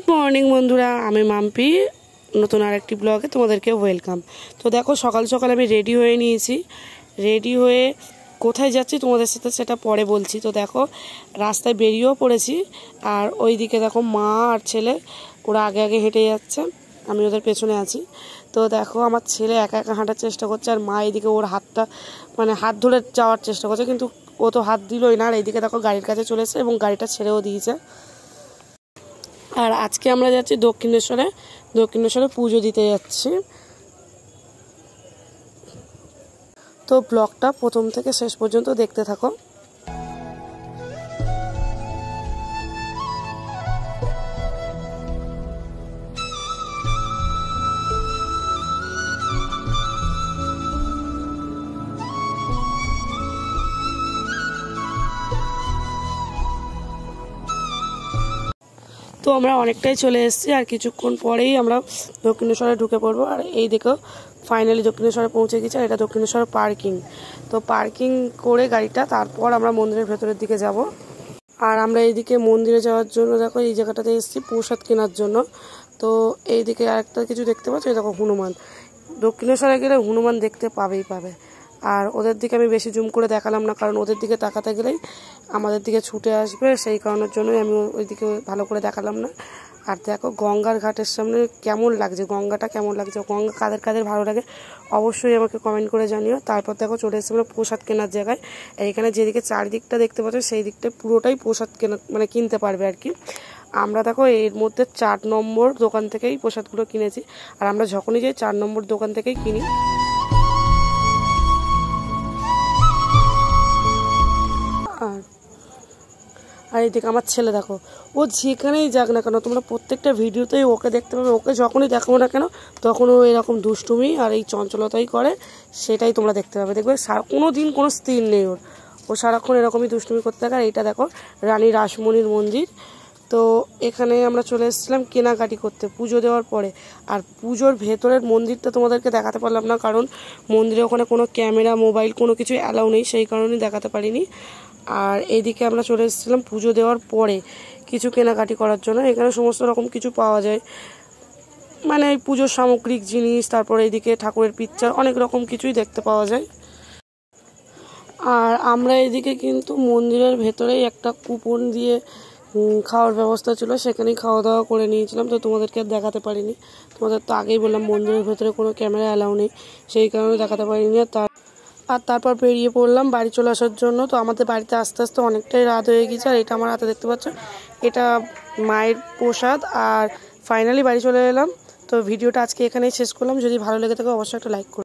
Morning বন্ধুরা, আমি মাম্পি নতুন আরেকটি ব্লগে তোমাদেরকে ওয়েলকাম। তো দেখো, সকাল সকাল আমি রেডি হয়ে নিয়েছি। রেডি হয়ে কোথায় যাচ্ছি তোমাদের সাথে সেটা পরে বলছি। তো দেখো, রাস্তায় বেরিয়েও পড়েছি। আর ওই দিকে দেখো মা আর ছেলে ওরা আগে আগে হেঁটে যাচ্ছে, আমি ওদের পেছনে আছি। তো দেখো, আমার ছেলে একা একা হাঁটার চেষ্টা করছে, আর মা এইদিকে ওর হাতটা হাত ধরে যাওয়ার চেষ্টা করছে, কিন্তু ও তো হাত দিলই না। আর এইদিকে দেখো গাড়ির কাছে চলে এসেছে এবং গাড়িটা ছেড়েও দিয়েছে। আর আজকে আমরা যাচ্ছি দক্ষিণেশ্বরে পুজো দিতে যাচ্ছি। তো ব্লগটা প্রথম থেকে শেষ পর্যন্ত দেখতে থাকো। তো আমরা অনেকটাই চলে এসেছি, আর কিছুক্ষণ পরেই আমরা দক্ষিণেশ্বরে ঢুকে পড়বো। আর এই দেখো, ফাইনালি দক্ষিণেশ্বরে পৌঁছে গেছি। আর এটা দক্ষিণেশ্বর পার্কিং। তো পার্কিং করে গাড়িটা তারপর আমরা মন্দিরের ভেতরের দিকে যাব। আর আমরা এইদিকে মন্দিরে যাওয়ার জন্য দেখো এই জায়গাটাতে এসেছি প্রসাদ কেনার জন্য। তো এইদিকে আরেকটা কিছু দেখতে পাচ্ছ, এই দেখো হনুমান। দক্ষিণেশ্বরে গেলে হনুমান দেখতে পাবে। আর ওদের দিকে আমি বেশি জুম করে দেখালাম না, কারণ ওদের দিকে তাকাতে গেলেই আমাদের দিকে ছুটে আসবে, সেই কারণের জন্যই আমি ওই দিকে ভালো করে দেখালাম না। আর দেখো গঙ্গার ঘাটের সামনে কেমন লাগছে, গঙ্গাটা কেমন লাগছে, গঙ্গা কাদের কাদের ভালো লাগে অবশ্যই আমাকে কমেন্ট করে জানিও। তারপর দেখো চলে এসেছি আমরা প্রসাদ কেনার জায়গায়। এইখানে যেদিকে চারিদিকটা দেখতে পাচ্ছ সেই দিকটা পুরোটাই প্রসাদ কেনা কিনতে পারবে আর কি। আমরা দেখো এর মধ্যে 4 নম্বর দোকান থেকেই প্রসাদগুলো কিনেছি। আর আমরা যখনই যাই 4 নম্বর দোকান থেকেই কিনি। আর এইদিকে আমার ছেলে দেখো, ও যেখানেই যাক না কেন, তোমরা প্রত্যেকটা ভিডিওতেই ওকে দেখতে পাবে। ওকে যখনই দেখো না কেন তখন ও এরকম দুষ্টুমি আর এই চঞ্চলতাই করে, সেটাই তোমরা দেখতে পাবে। দেখবে কোনো দিন কোনো স্থির নেই ওর, ও সারাক্ষণ এরকমই দুষ্টুমি করতে থাকে। আর এইটা দেখো রানী রাসমণির মন্দির। তো এখানে আমরা চলে এসেছিলাম কেনাকাটি করতে পুজো দেওয়ার পরে। আর পুজোর ভেতরের মন্দিরটা তোমাদেরকে দেখাতে পারলাম না, কারণ মন্দিরে ওখানে কোনো ক্যামেরা মোবাইল কোনো কিছু অ্যালাউ নেই, সেই কারণেই দেখাতে পারিনি। আর এইদিকে আমরা চলে এসেছিলাম পুজো দেওয়ার পরে কিছু কেনাকাটি করার জন্য। এখানে সমস্ত রকম কিছু পাওয়া যায়, এই পুজোর সামগ্রিক জিনিস, তারপরে এইদিকে ঠাকুরের পিকচার, অনেক রকম কিছুই দেখতে পাওয়া যায়। আর আমরা এদিকে কিন্তু মন্দিরের ভেতরেই একটা কুপন দিয়ে খাওয়ার ব্যবস্থা ছিল, সেখানেই খাওয়া দাওয়া করে নিয়েছিলাম। তো তোমাদেরকে আর দেখাতে পারিনি, তোমাদের তো আগেই বললাম মন্দিরের ভেতরে কোনো ক্যামেরা অ্যালাউ নেই, সেই কারণে দেখাতে পারিনি। আর তারপর বেরিয়ে পড়লাম বাড়ি চলে আসার জন্য। তো আমাদের বাড়িতে আস্তে আস্তে অনেকটাই রাত হয়ে গেছে। আর এটা আমার হাতে দেখতে পাচ্ছ, এটা মায়ের প্রসাদ। আর ফাইনালি বাড়ি চলে এলাম। তো ভিডিওটা আজকে এখানেই শেষ করলাম। যদি ভালো লেগে থাকে অবশ্যই একটা লাইক করো।